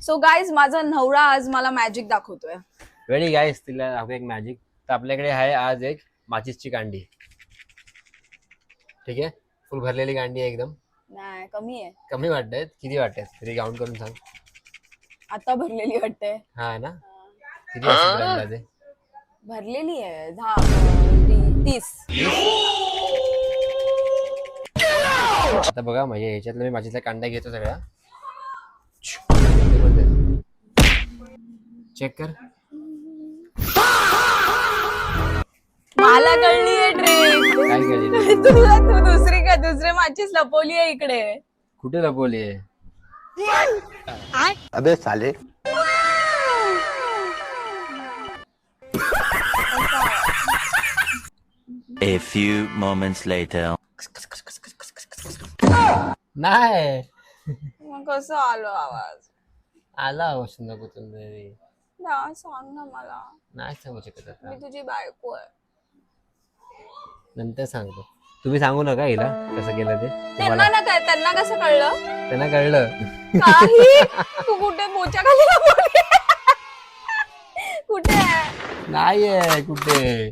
So guys माझा नवरा आज मला मॅजिक दाखवतोय. वेळी गाईस तिला दाखवू एक मॅजिक. तर आपल्याकडे आहे आज एक माचीसची कांडी. ठीक आहे, फुल भरलेली कांडी आहे एकदम. नाही कमी आहे. कमी वाटत? किती वाटत तरी काउंट करून सांग. आता भरलेली वाटते. हा ना, किती असेल अंदाजे? भरलेली आहे 30. आता बघा म्हणजे ह्याच्यातलं मी माझ्या कांड्या घेतो सगळ्या. चेक कर. मला कळली आहे ट्रिक. काय कळली? तुला तू दुसरी माचीस लपवली आहे इकडे. कुठे लपवली आहे? अबे साले. A few moments later. नाही मग कसं आलो आवाज? आला आवाज नको तुम्ही. सांग ना मला. नाही सांगू शकत आता, मी तुझी बायको आहे. नंतर सांगतो. तुम्ही सांगू नका हिला कसं केलं ते. त्यांना कसं कळलं? त्यांना कळलं. काही तू कुठे बोच्या खाली लपवली? कुठे आहे? नाहीये कुठे.